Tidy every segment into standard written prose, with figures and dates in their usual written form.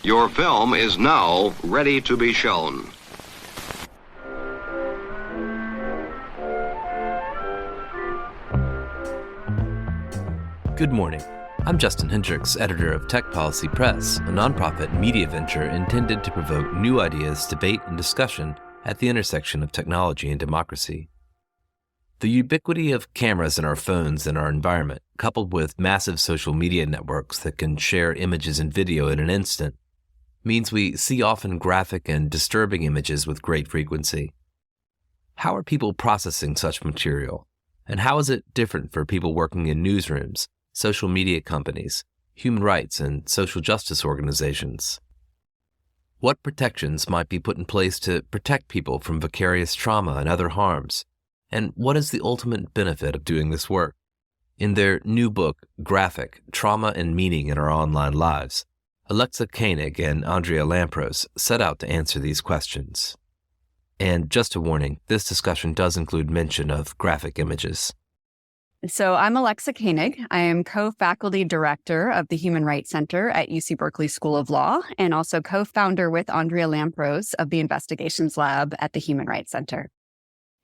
Your film is now ready to be shown. Good morning. I'm Justin Hendricks, editor of Tech Policy Press, a nonprofit media venture intended to provoke new ideas, debate, and discussion at the intersection of technology and democracy. The ubiquity of cameras in our phones and our environment, coupled with massive social media networks that can share images and video in an instant, means we see often graphic and disturbing images with great frequency. How are people processing such material? And how is it different for people working in newsrooms, social media companies, human rights, and social justice organizations? What protections might be put in place to protect people from vicarious trauma and other harms? And what is the ultimate benefit of doing this work? In their new book, Graphic: Trauma and Meaning in Our Online Lives, Alexa Koenig and Andrea Lampros set out to answer these questions. And just a warning, this discussion does include mention of graphic images. So I'm Alexa Koenig. I am co-faculty director of the Human Rights Center at UC Berkeley School of Law, and also co-founder with Andrea Lampros of the Investigations Lab at the Human Rights Center.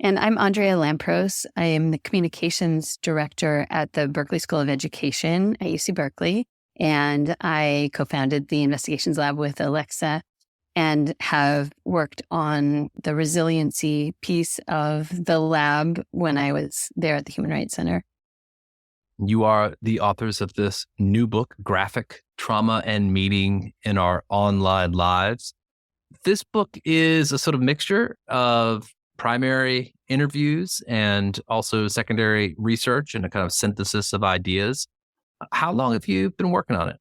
And I'm Andrea Lampros. I am the communications director at the Berkeley School of Education at UC Berkeley. And I co-founded the Investigations Lab with Alexa and have worked on the resiliency piece of the lab when I was there at the Human Rights Center. You are the authors of this new book, Graphic: Trauma and Meaning in Our Online Lives. This book is a sort of mixture of primary interviews and also secondary research and a kind of synthesis of ideas. How long have you been working on it?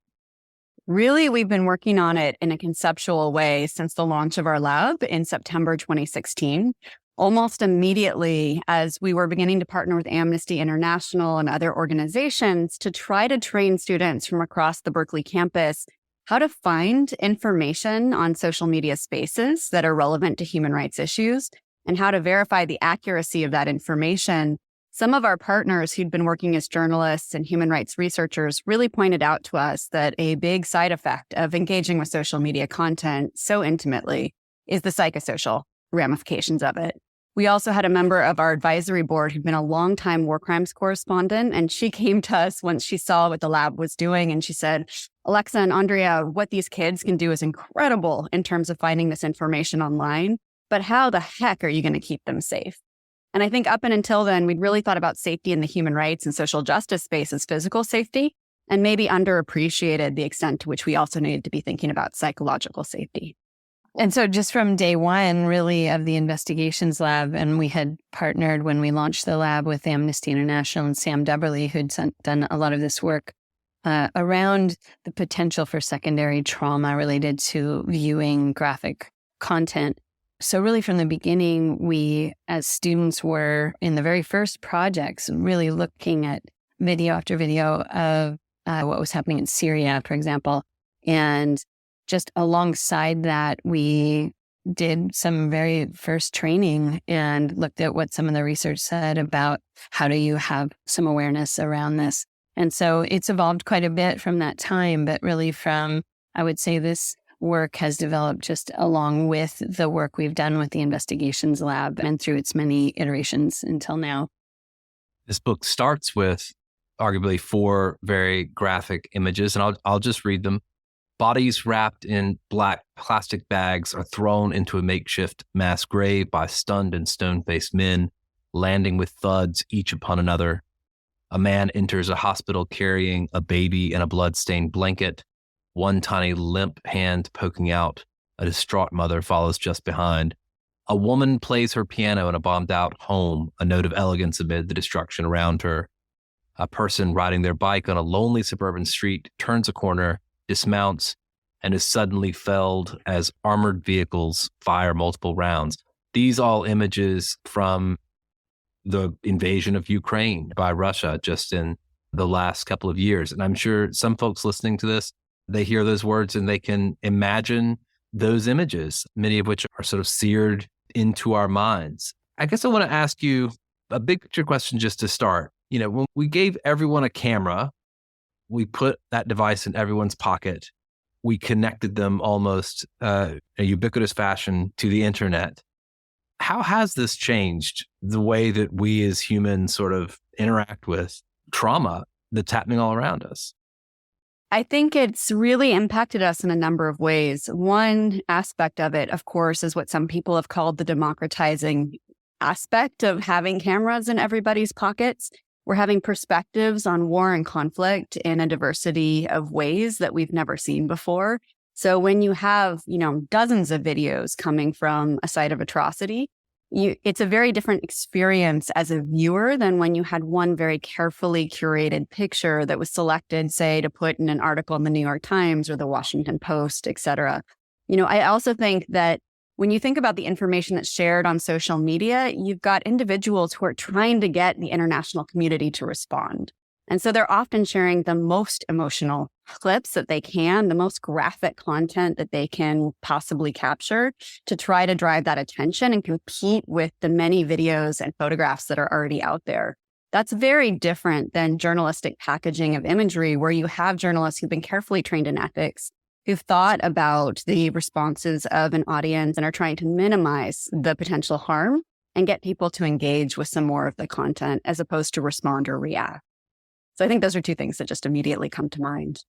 Really, we've been working on it in a conceptual way since the launch of our lab in September 2016. Almost immediately, as we were beginning to partner with Amnesty International and other organizations to try to train students from across the Berkeley campus how to find information on social media spaces that are relevant to human rights issues and how to verify the accuracy of that information. Some of our partners who'd been working as journalists and human rights researchers really pointed out to us that a big side effect of engaging with social media content so intimately is the psychosocial ramifications of it. We also had a member of our advisory board who'd been a longtime war crimes correspondent, and she came to us once she saw what the lab was doing, and she said, Alexa and Andrea, what these kids can do is incredible in terms of finding this information online, but how the heck are you going to keep them safe? And I think up and until then, we'd really thought about safety in the human rights and social justice space as physical safety, and maybe underappreciated the extent to which we also needed to be thinking about psychological safety. And so just from day one, really, of the Investigations Lab, and we had partnered when we launched the lab with Amnesty International and Sam Dubberly, who'd done a lot of this work around the potential for secondary trauma related to viewing graphic content. So really from the beginning, we as students were in the very first projects really looking at video after video of what was happening in Syria, for example. And just alongside that, we did some very first training and looked at what some of the research said about how do you have some awareness around this. And so it's evolved quite a bit from that time, but really from, I would say, this work has developed just along with the work we've done with the Investigations Lab and through its many iterations until now. This book starts with arguably 4 very graphic images, and I'll just read them. Bodies wrapped in black plastic bags are thrown into a makeshift mass grave by stunned and stone-faced men, landing with thuds each upon another. A man enters a hospital carrying a baby in a blood-stained blanket. One tiny limp hand poking out. A distraught mother follows just behind. A woman plays her piano in a bombed-out home, a note of elegance amid the destruction around her. A person riding their bike on a lonely suburban street turns a corner, dismounts, and is suddenly felled as armored vehicles fire multiple rounds. These all images from the invasion of Ukraine by Russia just in the last couple of years. And I'm sure some folks listening to this, they hear those words and they can imagine those images, many of which are sort of seared into our minds. I guess I want to ask you a big picture question just to start. You know, when we gave everyone a camera, we put that device in everyone's pocket. we connected them almost in a ubiquitous fashion to the internet. How has this changed the way that we as humans sort of interact with trauma that's happening all around us? I think it's really impacted us in a number of ways. One aspect of it, of course, is what some people have called the democratizing aspect of having cameras in everybody's pockets. We're having perspectives on war and conflict in a diversity of ways that we've never seen before. So when you have, dozens of videos coming from a site of atrocity, it's a very different experience as a viewer than when you had one very carefully curated picture that was selected, say, to put in an article in the New York Times or the Washington Post, et cetera. I also think that when you think about the information that's shared on social media, you've got individuals who are trying to get the international community to respond. And so they're often sharing the most emotional clips that they can, the most graphic content that they can possibly capture to try to drive that attention and compete with the many videos and photographs that are already out there. That's very different than journalistic packaging of imagery, where you have journalists who've been carefully trained in ethics, who've thought about the responses of an audience and are trying to minimize the potential harm and get people to engage with some more of the content as opposed to respond or react. So I think those are two things that just immediately come to mind.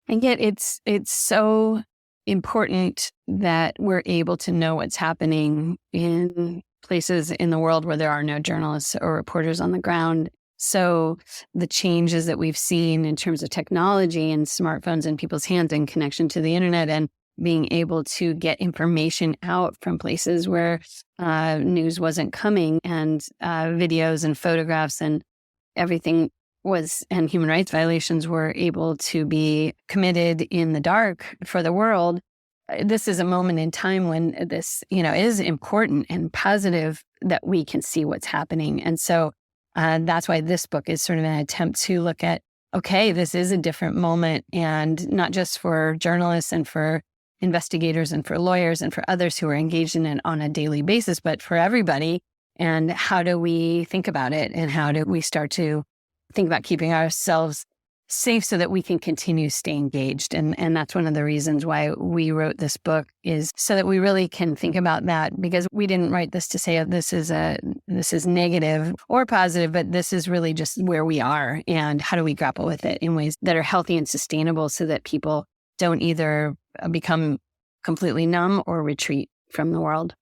And yet it's so important that we're able to know what's happening in places in the world where there are no journalists or reporters on the ground. So the changes that we've seen in terms of technology and smartphones in people's hands and connection to the internet and being able to get information out from places where news wasn't coming and videos and photographs and everything and human rights violations were able to be committed in the dark for the world. This is a moment in time when this, is important and positive that we can see what's happening. And so that's why this book is sort of an attempt to look at, okay, this is a different moment, and not just for journalists and for investigators and for lawyers and for others who are engaged in it on a daily basis, but for everybody. And how do we think about it? And how do we start to think about keeping ourselves safe so that we can continue to stay engaged? And that's one of the reasons why we wrote this book, is so that we really can think about that, because we didn't write this to say this is negative or positive, but this is really just where we are and how do we grapple with it in ways that are healthy and sustainable so that people don't either become completely numb or retreat from the world.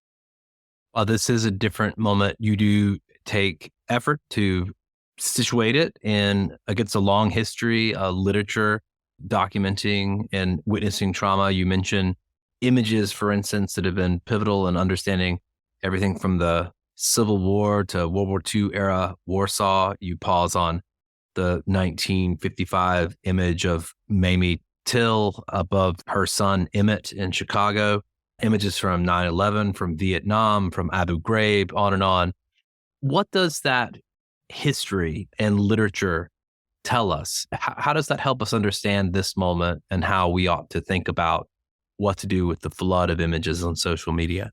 While this is a different moment, you do take effort to situate it against a long history of literature documenting and witnessing trauma. You mentioned images, for instance, that have been pivotal in understanding everything from the Civil War to World War II era Warsaw. You pause on the 1955 image of Mamie Till above her son Emmett in Chicago, images from 9/11, from Vietnam, from Abu Ghraib, on and on. What does that history and literature tell us? How does that help us understand this moment and how we ought to think about what to do with the flood of images on social media?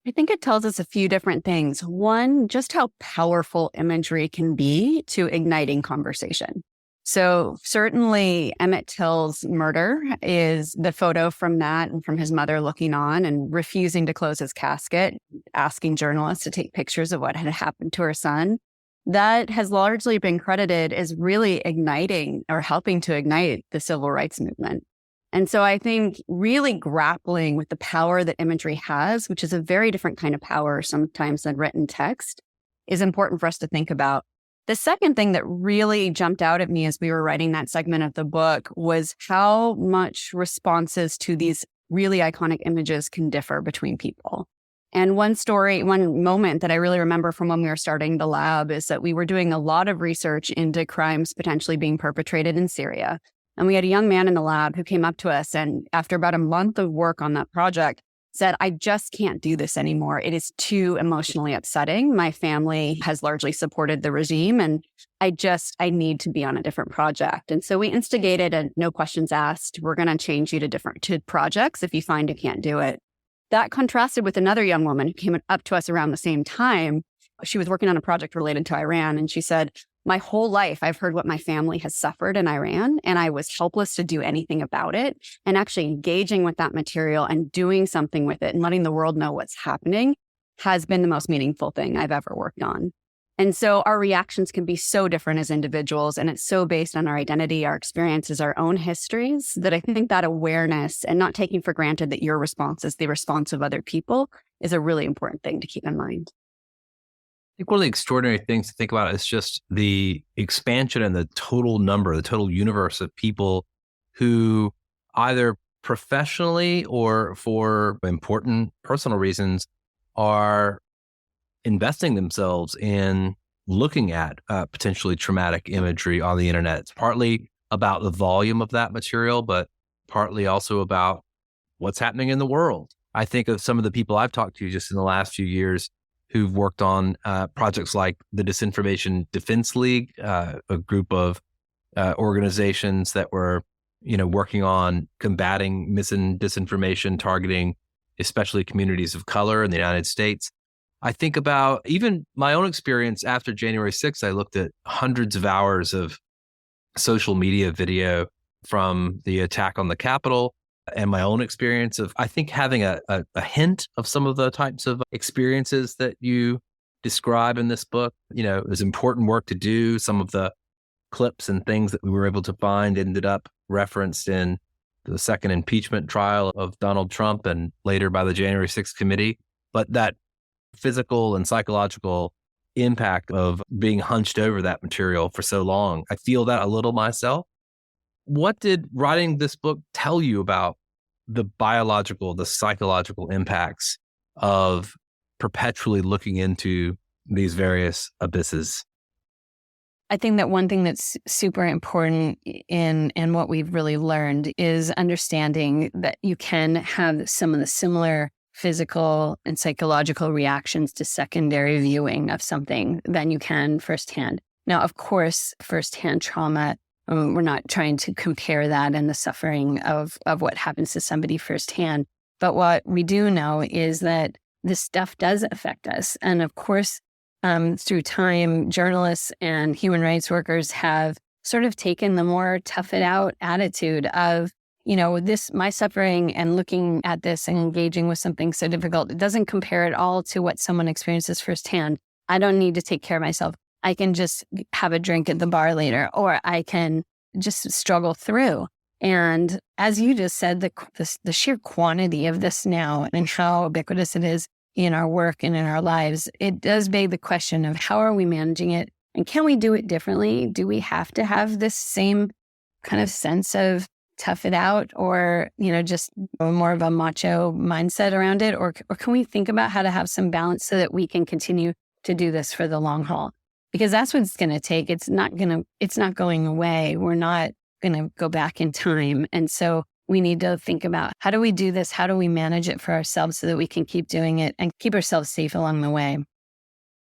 I think it tells us a few different things. One, just how powerful imagery can be to igniting conversation. So certainly Emmett Till's murder is the photo from that and from his mother looking on and refusing to close his casket, asking journalists to take pictures of what had happened to her son. That has largely been credited as really igniting or helping to ignite the civil rights movement. And so I think really grappling with the power that imagery has, which is a very different kind of power sometimes than written text, is important for us to think about. The second thing that really jumped out at me as we were writing that segment of the book was how much responses to these really iconic images can differ between people. And one moment that I really remember from when we were starting the lab is that we were doing a lot of research into crimes potentially being perpetrated in Syria. And we had a young man in the lab who came up to us and after about a month of work on that project said, I just can't do this anymore. It is too emotionally upsetting. My family has largely supported the regime and I need to be on a different project. And so we instigated a no questions asked. We're going to change you to projects if you find you can't do it. That contrasted with another young woman who came up to us around the same time. She was working on a project related to Iran. And she said, my whole life, I've heard what my family has suffered in Iran, and I was helpless to do anything about it. And actually engaging with that material and doing something with it and letting the world know what's happening has been the most meaningful thing I've ever worked on. And so our reactions can be so different as individuals, and it's so based on our identity, our experiences, our own histories, that I think that awareness and not taking for granted that your response is the response of other people is a really important thing to keep in mind. I think one of the extraordinary things to think about is just the expansion and the total number, the total universe of people who either professionally or for important personal reasons are investing themselves in looking at potentially traumatic imagery on the internet. It's partly about the volume of that material, but partly also about what's happening in the world. I think of some of the people I've talked to just in the last few years who've worked on projects like the Disinformation Defense League, a group of organizations that were, working on combating mis and disinformation, targeting especially communities of color in the United States. I think about even my own experience after January 6th. I looked at hundreds of hours of social media video from the attack on the Capitol and my own experience of, I think, having a hint of some of the types of experiences that you describe in this book. It was important work to do. Some of the clips and things that we were able to find ended up referenced in the second impeachment trial of Donald Trump and later by the January 6th committee. But that physical and psychological impact of being hunched over that material for so long, I feel that a little myself. What did writing this book tell you about the biological, the psychological impacts of perpetually looking into these various abysses? I think that one thing that's super important in what we've really learned is understanding that you can have some of the similar physical and psychological reactions to secondary viewing of something than you can firsthand. Now, of course, firsthand trauma, we're not trying to compare that and the suffering of what happens to somebody firsthand. But what we do know is that this stuff does affect us. And of course, through time, journalists and human rights workers have sort of taken the more tough it out attitude of, this, my suffering and looking at this and engaging with something so difficult, it doesn't compare at all to what someone experiences firsthand. I don't need to take care of myself. I can just have a drink at the bar later, or I can just struggle through. And as you just said, the sheer quantity of this now and how ubiquitous it is in our work and in our lives, it does beg the question of how are we managing it? And can we do it differently? Do we have to have this same kind of sense of tough it out, or, just more of a macho mindset around it? Or can we think about how to have some balance so that we can continue to do this for the long haul? Because that's what it's going to take. It's not going away. We're not going to go back in time. And so we need to think about, how do we do this? How do we manage it for ourselves so that we can keep doing it and keep ourselves safe along the way?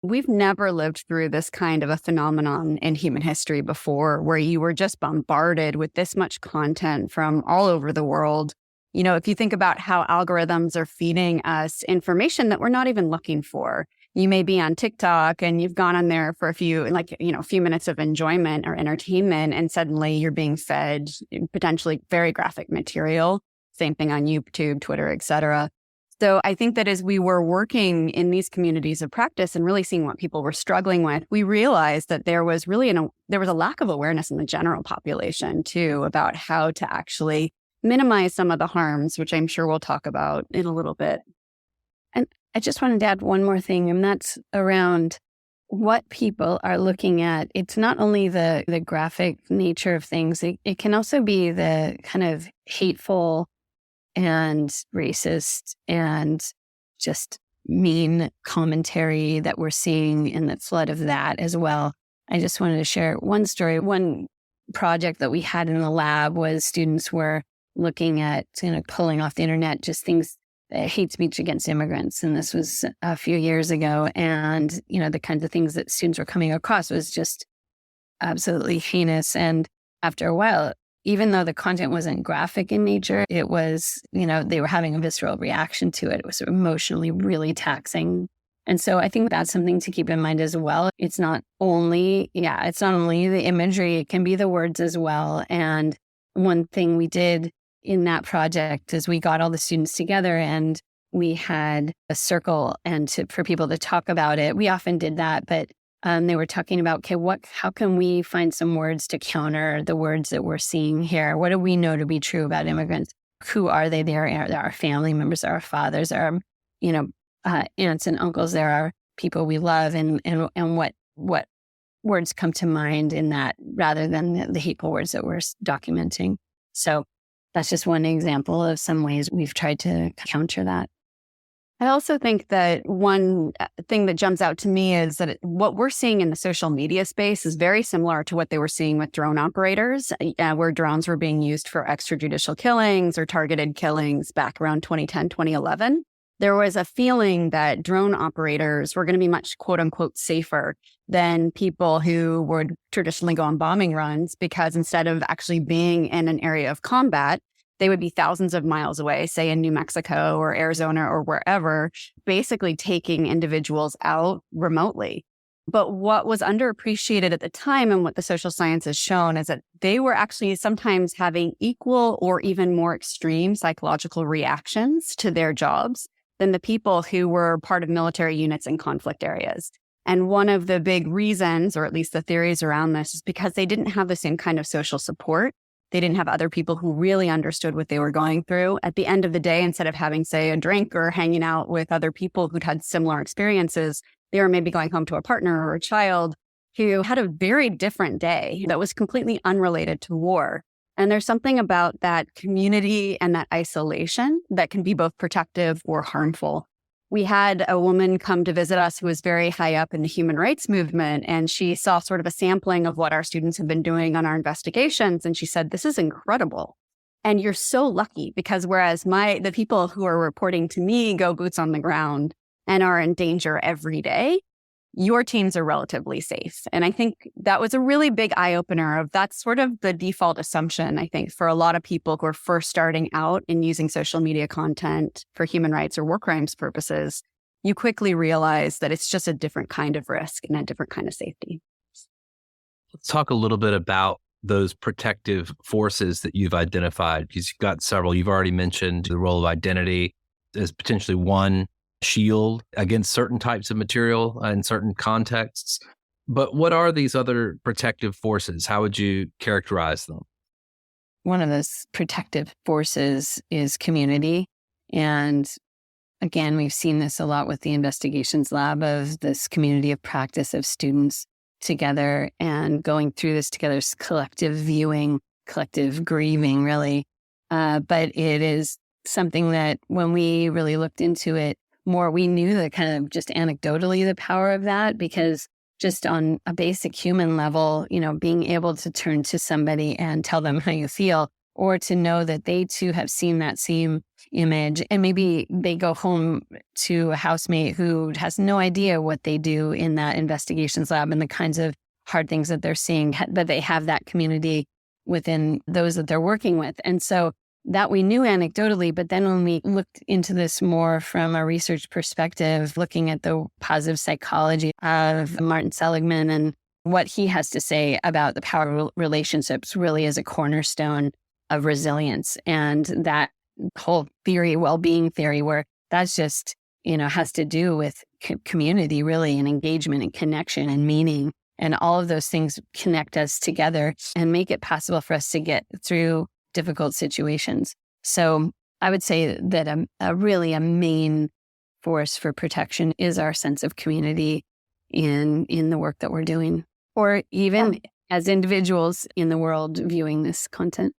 We've never lived through this kind of a phenomenon in human history before, where you were just bombarded with this much content from all over the world. If you think about how algorithms are feeding us information that we're not even looking for. You may be on TikTok and you've gone on there for a few minutes of enjoyment or entertainment, and suddenly you're being fed potentially very graphic material. Same thing on YouTube, Twitter, etc. So I think that as we were working in these communities of practice and really seeing what people were struggling with, we realized that there was really there was a lack of awareness in the general population too about how to actually minimize some of the harms, which I'm sure we'll talk about in a little bit. And I just wanted to add one more thing, and that's around what people are looking at. It's not only the graphic nature of things, it can also be the kind of hateful and racist and just mean commentary that we're seeing in the flood of that as well. I just wanted to share one story. One project that we had in the lab was students were looking at pulling off the internet just things, hate speech against immigrants. And this was a few years ago. And, the kinds of things that students were coming across was just absolutely heinous. And after a while, even though the content wasn't graphic in nature, it was, they were having a visceral reaction to it. It was emotionally really taxing And so I think that's something to keep in mind as well. It's not only the imagery, it can be the words as well. And one thing we did in that project is we got all the students together and we had a circle for people to talk about it. We often did that, but they were talking about, how can we find some words to counter the words that we're seeing here? What do we know to be true about immigrants? Who are they? They're our family members, our fathers, our, aunts and uncles. There are people we love, and what words come to mind in that, rather than the hateful words that we're documenting. So that's just one example of some ways we've tried to counter that. I also think that one thing that jumps out to me is that what we're seeing in the social media space is very similar to what they were seeing with drone operators, where drones were being used for extrajudicial killings or targeted killings back around 2010, 2011. There was a feeling that drone operators were going to be much, quote unquote, safer than people who would traditionally go on bombing runs, because instead of actually being in an area of combat, they would be thousands of miles away, say in New Mexico or Arizona or wherever, basically taking individuals out remotely. But what was underappreciated at the time, and what the social science has shown, is that they were actually sometimes having equal or even more extreme psychological reactions to their jobs than the people who were part of military units in conflict areas. And one of the big reasons, or at least the theories around this, is because they didn't have the same kind of social support. They didn't have other people who really understood what they were going through. At the end of the day, instead of having, say, a drink or hanging out with other people who'd had similar experiences, they were maybe going home to a partner or a child who had a very different day that was completely unrelated to war. And there's something about that community and that isolation that can be both protective or harmful. We had a woman come to visit us who was very high up in the human rights movement, and she saw sort of a sampling of what our students have been doing on our investigations. And she said, "This is incredible. And you're so lucky, because whereas the people who are reporting to me go boots on the ground and are in danger every day, your teams are relatively safe." And I think that was a really big eye-opener of that's sort of the default assumption, I think, for a lot of people who are first starting out in using social media content for human rights or war crimes purposes. You quickly realize that it's just a different kind of risk and a different kind of safety. Let's talk a little bit about those protective forces that you've identified, because you've got several. You've already mentioned the role of identity as potentially one shield against certain types of material in certain contexts. But what are these other protective forces? How would you characterize them? One of those protective forces is community. And again, we've seen this a lot with the investigations lab, of this community of practice of students together and going through this together, collective viewing, collective grieving, really. But it is something that when we really looked into it more, we knew that kind of just anecdotally the power of that, because just on a basic human level, being able to turn to somebody and tell them how you feel, or to know that they too have seen that same image, and maybe they go home to a housemate who has no idea what they do in that investigations lab and the kinds of hard things that they're seeing, but they have that community within those that they're working with. And so that we knew anecdotally, but then when we looked into this more from a research perspective, looking at the positive psychology of Martin Seligman and what he has to say about the power of relationships, really is a cornerstone of resilience. And that whole theory, well-being theory, where that's just, has to do with community, really, and engagement and connection and meaning. And all of those things connect us together and make it possible for us to get through difficult situations. So I would say that a main force for protection is our sense of community in the work that we're doing, or even as individuals in the world viewing this content.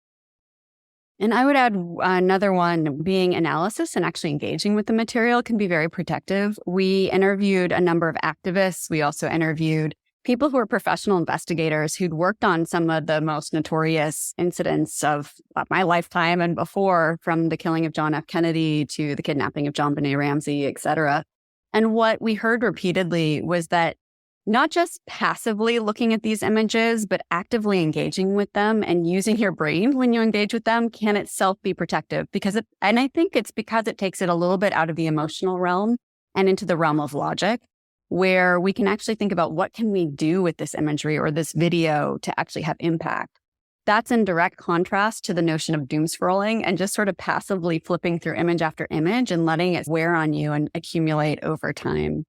And I would add another one, being analysis and actually engaging with the material can be very protective. We interviewed a number of activists. We also interviewed people who are professional investigators who'd worked on some of the most notorious incidents of my lifetime and before, from the killing of John F. Kennedy to the kidnapping of John Benet Ramsey, et cetera. And what we heard repeatedly was that not just passively looking at these images, but actively engaging with them and using your brain when you engage with them can itself be protective, and I think it's because it takes it a little bit out of the emotional realm and into the realm of logic, where we can actually think about what can we do with this imagery or this video to actually have impact. That's in direct contrast to the notion of doom scrolling and just sort of passively flipping through image after image and letting it wear on you and accumulate over time.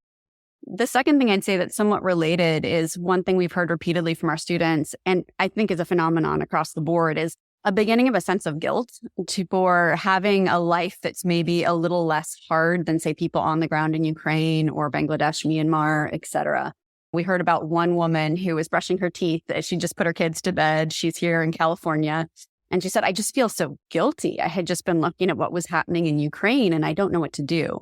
The second thing I'd say that's somewhat related is one thing we've heard repeatedly from our students, and I think is a phenomenon across the board, is a beginning of a sense of guilt for having a life that's maybe a little less hard than, say, people on the ground in Ukraine or Bangladesh, Myanmar, et cetera. We heard about one woman who was brushing her teeth. She just put her kids to bed. She's here in California. And she said, I just feel so guilty. I had just been looking at what was happening in Ukraine and I don't know what to do.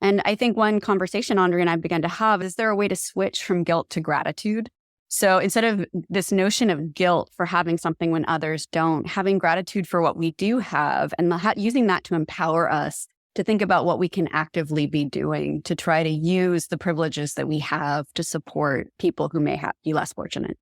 And I think one conversation Andrea and I began to have, is there a way to switch from guilt to gratitude? So instead of this notion of guilt for having something when others don't, having gratitude for what we do have and using that to empower us to think about what we can actively be doing to try to use the privileges that we have to support people who may be less fortunate.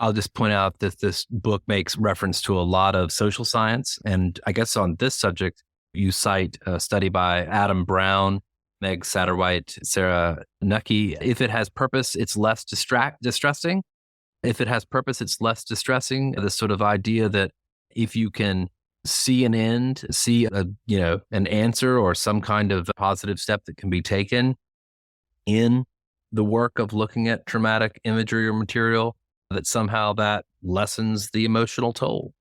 I'll just point out that this book makes reference to a lot of social science. And I guess on this subject, you cite a study by Adam Brown, Meg Satterwhite, Sarah Nucky. If it has purpose, it's less distressing. If it has purpose, it's less distressing. This sort of idea that if you can see an end, see an answer or some kind of positive step that can be taken in the work of looking at traumatic imagery or material, that somehow that lessens the emotional toll.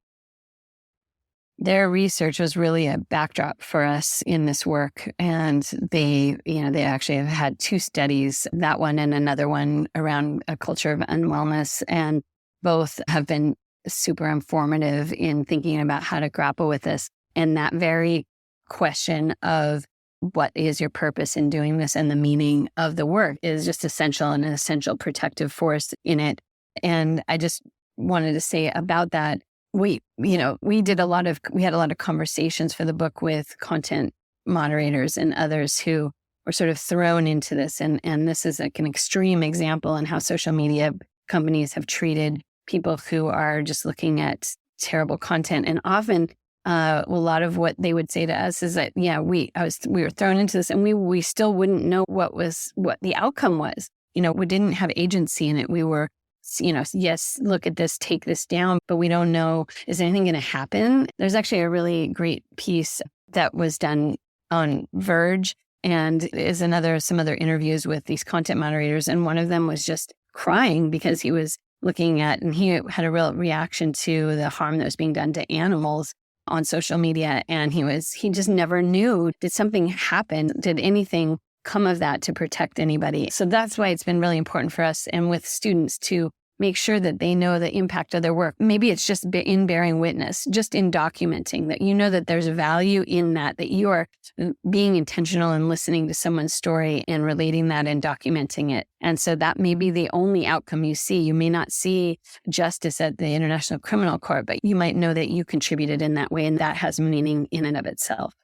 Their research was really a backdrop for us in this work. And they actually have had two studies, that one and another one around a culture of unwellness. And both have been super informative in thinking about how to grapple with this. And that very question of what is your purpose in doing this and the meaning of the work is just essential and an essential protective force in it. And I just wanted to say about that, we had a lot of conversations for the book with content moderators and others who were sort of thrown into this. And this is like an extreme example in how social media companies have treated people who are just looking at terrible content. And often a lot of what they would say to us is that, we were thrown into this and we still wouldn't know what the outcome was. We didn't have agency in it. We were, yes, look at this, take this down, but we don't know, is anything going to happen? There's actually a really great piece that was done on Verge and some other interviews with these content moderators. And one of them was just crying because he was looking at, and he had a real reaction to the harm that was being done to animals on social media. And he just never knew, did something happen? Did anything come of that to protect anybody? So that's why it's been really important for us and with students to make sure that they know the impact of their work. Maybe it's just in bearing witness, just in documenting that that there's value in that you are being intentional and listening to someone's story and relating that and documenting it. And so that may be the only outcome you see. You may not see justice at the International Criminal Court, but you might know that you contributed in that way, and that has meaning in and of itself.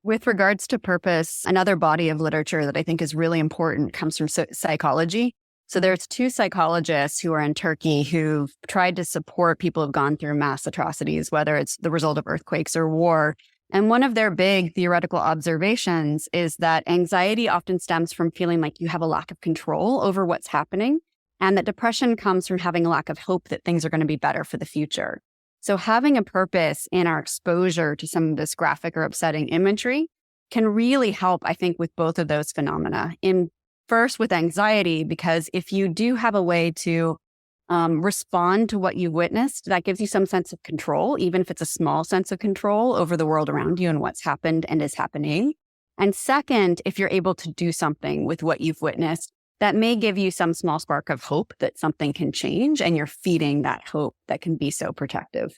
With regards to purpose, another body of literature that I think is really important comes from psychology. So there's two psychologists who are in Turkey who've tried to support people who've gone through mass atrocities, whether it's the result of earthquakes or war. And one of their big theoretical observations is that anxiety often stems from feeling like you have a lack of control over what's happening, and that depression comes from having a lack of hope that things are going to be better for the future. So having a purpose in our exposure to some of this graphic or upsetting imagery can really help, I think, with both of those phenomena. First with anxiety, because if you do have a way to respond to what you've witnessed, that gives you some sense of control, even if it's a small sense of control over the world around you and what's happened and is happening. And second, if you're able to do something with what you've witnessed, that may give you some small spark of hope that something can change, and you're feeding that hope that can be so protective.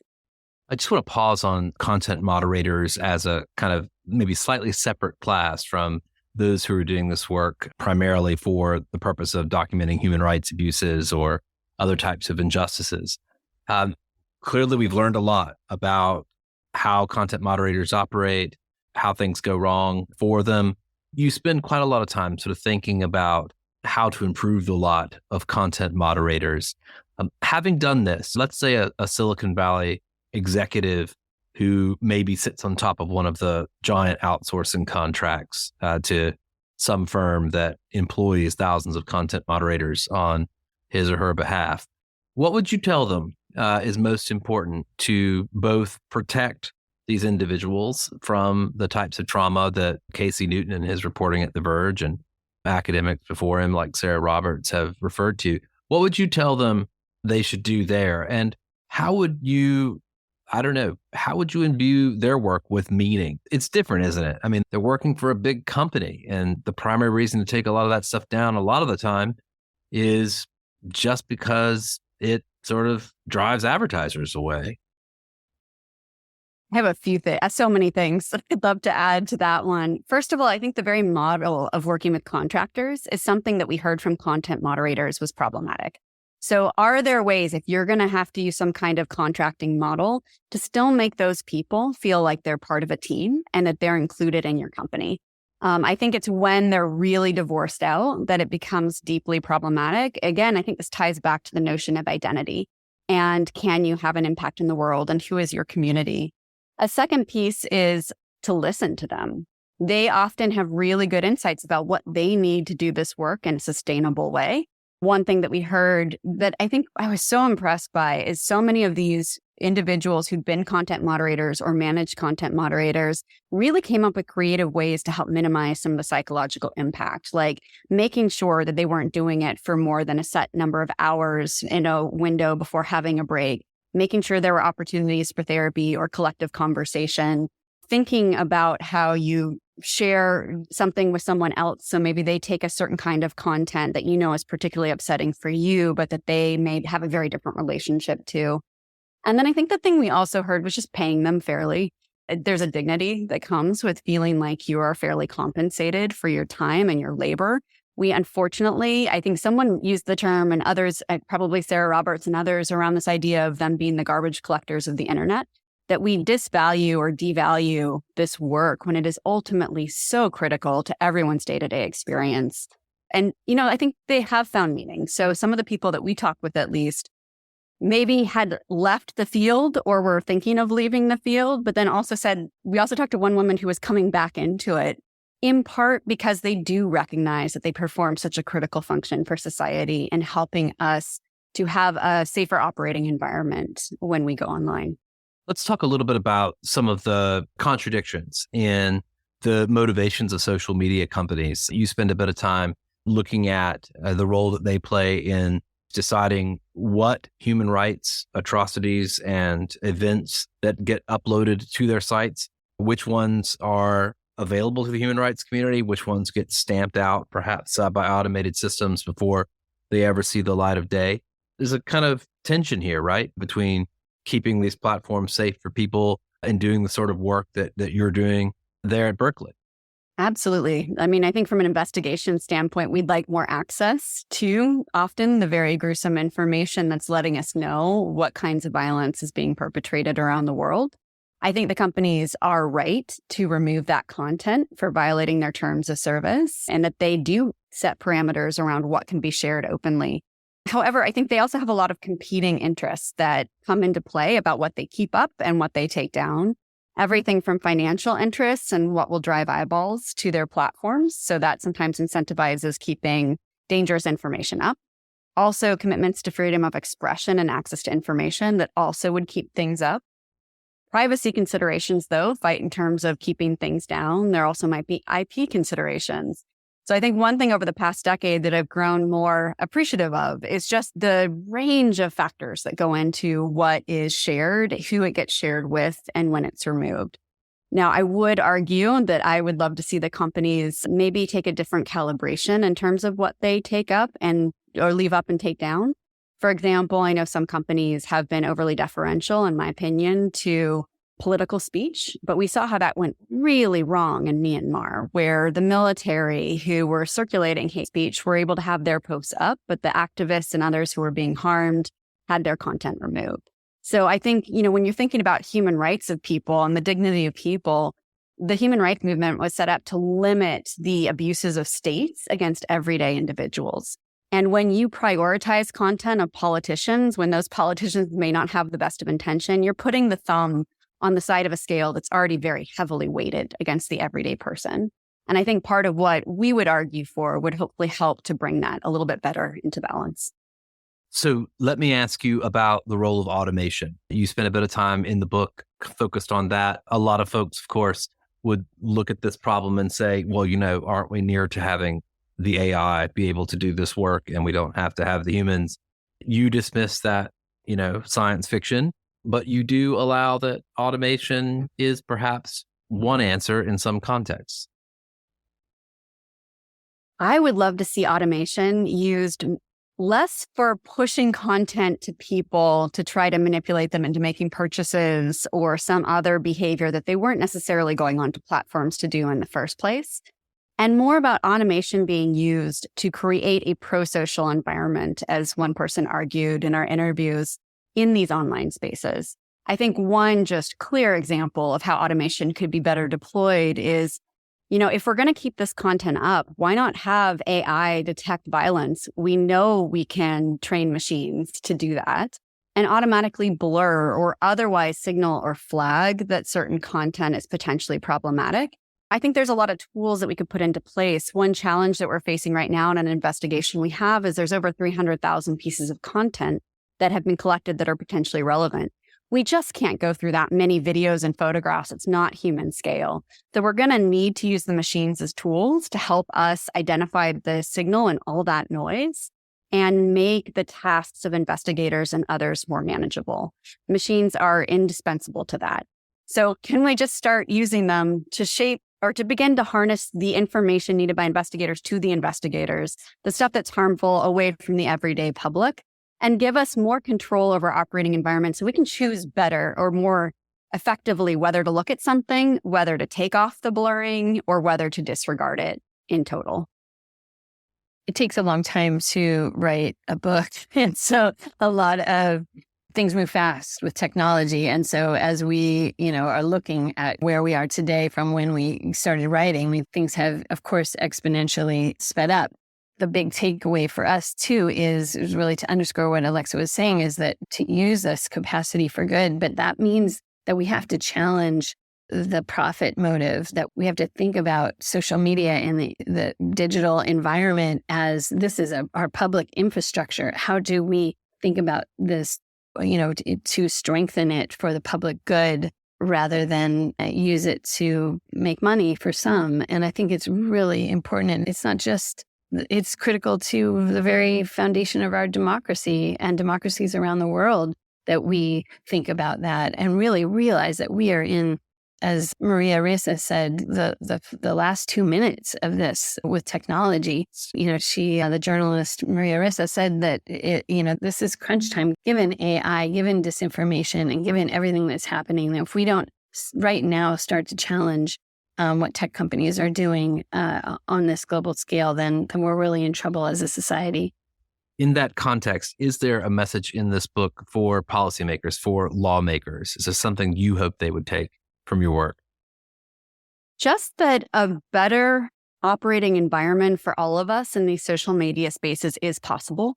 I just want to pause on content moderators as a kind of maybe slightly separate class from those who are doing this work primarily for the purpose of documenting human rights abuses or other types of injustices. Clearly, we've learned a lot about how content moderators operate, how things go wrong for them. You spend quite a lot of time sort of thinking about how to improve the lot of content moderators. Having done this, let's say a Silicon Valley executive who maybe sits on top of one of the giant outsourcing contracts to some firm that employs thousands of content moderators on his or her behalf. What would you tell them is most important to both protect these individuals from the types of trauma that Casey Newton and his reporting at The Verge and academics before him like Sarah Roberts have referred to? What would you tell them they should do there? And how would you, how would you imbue their work with meaning? It's different, isn't it? I mean, they're working for a big company, and the primary reason to take a lot of that stuff down a lot of the time is just because it sort of drives advertisers away. I have a few things, so many things that I'd love to add to that one. First of all, I think the very model of working with contractors is something that we heard from content moderators was problematic. So are there ways, if you're going to have to use some kind of contracting model, to still make those people feel like they're part of a team and that they're included in your company? I think it's when they're really divorced out that it becomes deeply problematic. Again, I think this ties back to the notion of identity and can you have an impact in the world and who is your community? A second piece is to listen to them. They often have really good insights about what they need to do this work in a sustainable way. One thing that we heard that I think I was so impressed by is so many of these individuals who'd been content moderators or managed content moderators really came up with creative ways to help minimize some of the psychological impact, like making sure that they weren't doing it for more than a set number of hours in a window before having a break, making sure there were opportunities for therapy or collective conversation, thinking about how you share something with someone else. So maybe they take a certain kind of content that you know is particularly upsetting for you, but that they may have a very different relationship to. And then I think the thing we also heard was just paying them fairly. There's a dignity that comes with feeling like you are fairly compensated for your time and your labor. We unfortunately, I think someone used the term and others, probably Sarah Roberts and others, around this idea of them being the garbage collectors of the internet, that we disvalue or devalue this work when it is ultimately so critical to everyone's day-to-day experience. And, I think they have found meaning. So some of the people that we talked with, at least, maybe had left the field or were thinking of leaving the field, but then also said, we also talked to one woman who was coming back into it, in part because they do recognize that they perform such a critical function for society in helping us to have a safer operating environment when we go online. Let's talk a little bit about some of the contradictions in the motivations of social media companies. You spend a bit of time looking at the role that they play in deciding what human rights atrocities and events that get uploaded to their sites, which ones are available to the human rights community, which ones get stamped out perhaps by automated systems before they ever see the light of day. There's a kind of tension here, right, between keeping these platforms safe for people and doing the sort of work that you're doing there at Berkeley. Absolutely. I mean, I think from an investigation standpoint, we'd like more access to often the very gruesome information that's letting us know what kinds of violence is being perpetrated around the world. I think the companies are right to remove that content for violating their terms of service and that they do set parameters around what can be shared openly. However, I think they also have a lot of competing interests that come into play about what they keep up and what they take down. Everything from financial interests and what will drive eyeballs to their platforms. So that sometimes incentivizes keeping dangerous information up. Also, commitments to freedom of expression and access to information that also would keep things up. Privacy considerations, though, fight in terms of keeping things down. There also might be IP considerations. So I think one thing over the past decade that I've grown more appreciative of is just the range of factors that go into what is shared, who it gets shared with, and when it's removed. Now, I would argue that I would love to see the companies maybe take a different calibration in terms of what they take up or leave up and take down. For example, I know some companies have been overly deferential, in my opinion, to political speech, but we saw how that went really wrong in Myanmar, where the military who were circulating hate speech were able to have their posts up, but the activists and others who were being harmed had their content removed. So I think, when you're thinking about human rights of people and the dignity of people, the human rights movement was set up to limit the abuses of states against everyday individuals. And when you prioritize content of politicians, when those politicians may not have the best of intention, you're putting the thumb on the side of a scale that's already very heavily weighted against the everyday person. And I think part of what we would argue for would hopefully help to bring that a little bit better into balance. So let me ask you about the role of automation. You spent a bit of time in the book focused on that. A lot of folks, of course, would look at this problem and say, well, aren't we near to having the AI be able to do this work and we don't have to have the humans? You dismiss that, science fiction, but you do allow that automation is perhaps one answer in some contexts. I would love to see automation used less for pushing content to people to try to manipulate them into making purchases or some other behavior that they weren't necessarily going onto platforms to do in the first place, and more about automation being used to create a pro-social environment, as one person argued in our interviews, in these online spaces. I think one just clear example of how automation could be better deployed is, if we're going to keep this content up, why not have AI detect violence? We know we can train machines to do that and automatically blur or otherwise signal or flag that certain content is potentially problematic. I think there's a lot of tools that we could put into place. One challenge that we're facing right now in an investigation we have is there's over 300,000 pieces of content that have been collected that are potentially relevant. We just can't go through that many videos and photographs. It's not human scale. So we're going to need to use the machines as tools to help us identify the signal and all that noise and make the tasks of investigators and others more manageable. Machines are indispensable to that. So can we just start using them to shape or to begin to harness the information needed by investigators to the investigators, the stuff that's harmful away from the everyday public, and give us more control over operating environments so we can choose better or more effectively whether to look at something, whether to take off the blurring, or whether to disregard it in total. It takes a long time to write a book. And so a lot of things move fast with technology. And so as we, are looking at where we are today from when we started writing, things have, of course, exponentially sped up. The big takeaway for us, too, is really to underscore what Alexa was saying, is that to use this capacity for good, but that means that we have to challenge the profit motive, that we have to think about social media and the digital environment as this is our public infrastructure. How do we think about this, to strengthen it for the public good rather than use it to make money for some? And I think it's really important. And it's critical to the very foundation of our democracy and democracies around the world that we think about that and really realize that we are in, as Maria Ressa said, the last 2 minutes of this with technology. The journalist Maria Ressa said that this is crunch time, given AI, given disinformation, and given everything that's happening. If we don't right now start to challenge what tech companies are doing on this global scale, then we're really in trouble as a society. In that context, is there a message in this book for policymakers, for lawmakers? Is this something you hope they would take from your work? Just that a better operating environment for all of us in these social media spaces is possible.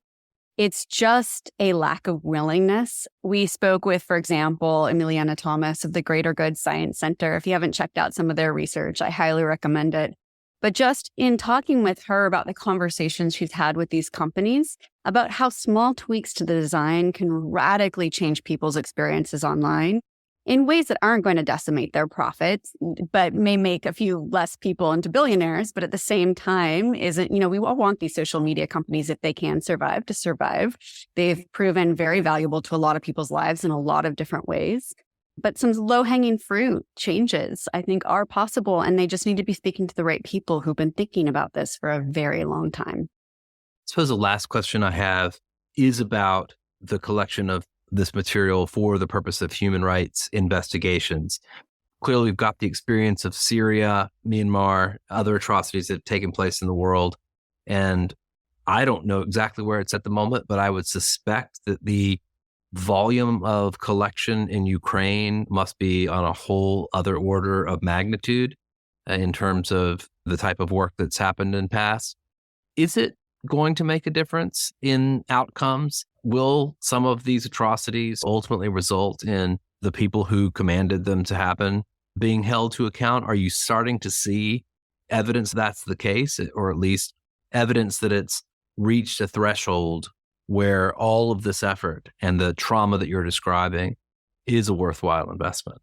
It's just a lack of willingness. We spoke with, for example, Emiliana Thomas of the Greater Good Science Center. If you haven't checked out some of their research, I highly recommend it. But just in talking with her about the conversations she's had with these companies about how small tweaks to the design can radically change people's experiences online in ways that aren't going to decimate their profits, but may make a few less people into billionaires. But at the same time, we all want these social media companies, if they can survive, to survive. They've proven very valuable to a lot of people's lives in a lot of different ways. But some low-hanging fruit changes, I think, are possible, and they just need to be speaking to the right people who've been thinking about this for a very long time. I suppose the last question I have is about the collection of this material for the purpose of human rights investigations. Clearly, we've got the experience of Syria, Myanmar, other atrocities that have taken place in the world. And I don't know exactly where it's at the moment, but I would suspect that the volume of collection in Ukraine must be on a whole other order of magnitude in terms of the type of work that's happened in past. Is it going to make a difference in outcomes? Will some of these atrocities ultimately result in the people who commanded them to happen being held to account? Are you starting to see evidence that's the case, or at least evidence that it's reached a threshold where all of this effort and the trauma that you're describing is a worthwhile investment?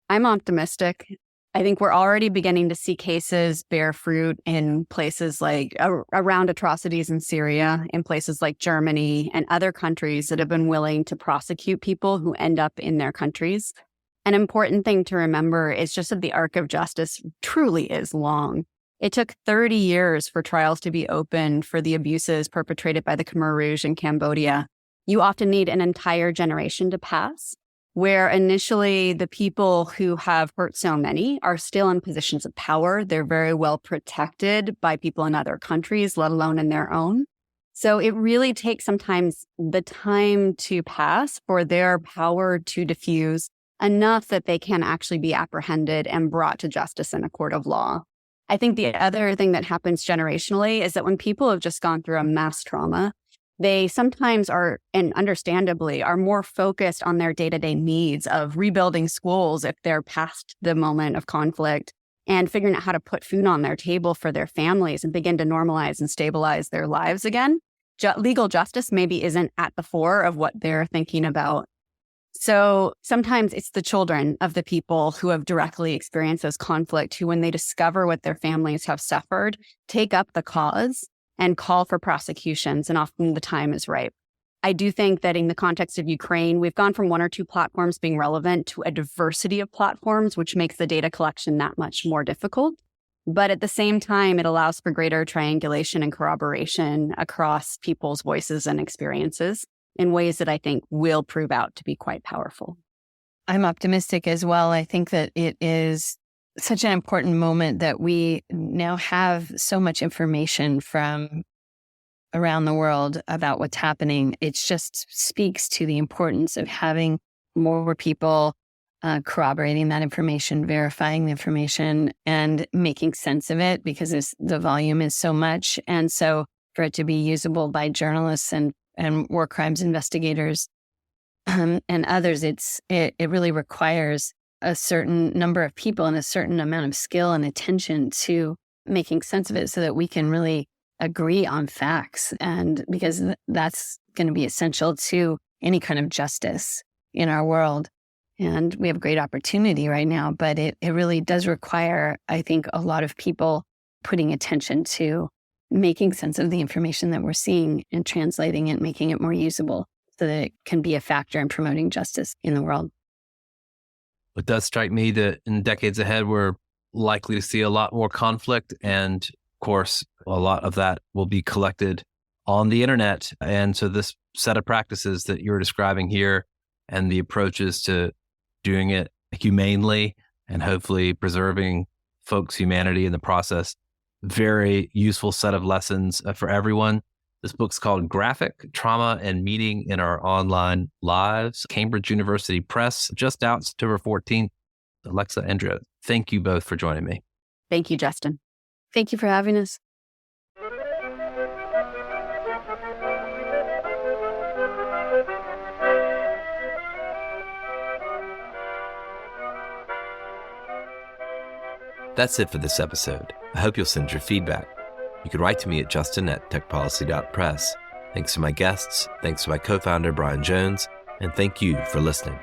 I'm optimistic. I think we're already beginning to see cases bear fruit in places like around atrocities in Syria, in places like Germany and other countries that have been willing to prosecute people who end up in their countries. An important thing to remember is just that the arc of justice truly is long. It took 30 years for trials to be opened for the abuses perpetrated by the Khmer Rouge in Cambodia. You often need an entire generation to pass, where initially the people who have hurt so many are still in positions of power. They're very well protected by people in other countries, let alone in their own. So it really takes sometimes the time to pass for their power to diffuse enough that they can actually be apprehended and brought to justice in a court of law. I think the other thing that happens generationally is that when people have just gone through a mass trauma, they sometimes are, and understandably, are more focused on their day-to-day needs of rebuilding schools if they're past the moment of conflict and figuring out how to put food on their table for their families and begin to normalize and stabilize their lives again. Legal justice maybe isn't at the fore of what they're thinking about. So sometimes it's the children of the people who have directly experienced those conflict who, when they discover what their families have suffered, take up the cause and call for prosecutions, and often the time is ripe. I do think that in the context of Ukraine, we've gone from one or two platforms being relevant to a diversity of platforms, which makes the data collection that much more difficult. But at the same time, it allows for greater triangulation and corroboration across people's voices and experiences in ways that I think will prove out to be quite powerful. I'm optimistic as well. I think that it is such an important moment that we now have so much information from around the world about what's happening. It just speaks to the importance of having more people corroborating that information, verifying the information, and making sense of it, because the volume is so much. And so for it to be usable by journalists and war crimes investigators and others, it really requires a certain number of people and a certain amount of skill and attention to making sense of it so that we can really agree on facts. And because that's going to be essential to any kind of justice in our world. And we have a great opportunity right now, but it really does require, I think, a lot of people putting attention to making sense of the information that we're seeing and translating it, making it more usable so that it can be a factor in promoting justice in the world. It does strike me that in decades ahead, we're likely to see a lot more conflict. And of course, a lot of that will be collected on the internet. And so this set of practices that you're describing here and the approaches to doing it humanely and hopefully preserving folks' humanity in the process, very useful set of lessons for everyone. This book's called Graphic Trauma and Meaning in Our Online Lives, Cambridge University Press, just out September 14th. Alexa, Andrea, thank you both for joining me. Thank you, Justin. Thank you for having us. That's it for this episode. I hope you'll send your feedback. You can write to me at justin@techpolicy.press. Thanks to my guests, thanks to my co-founder, Brian Jones, and thank you for listening.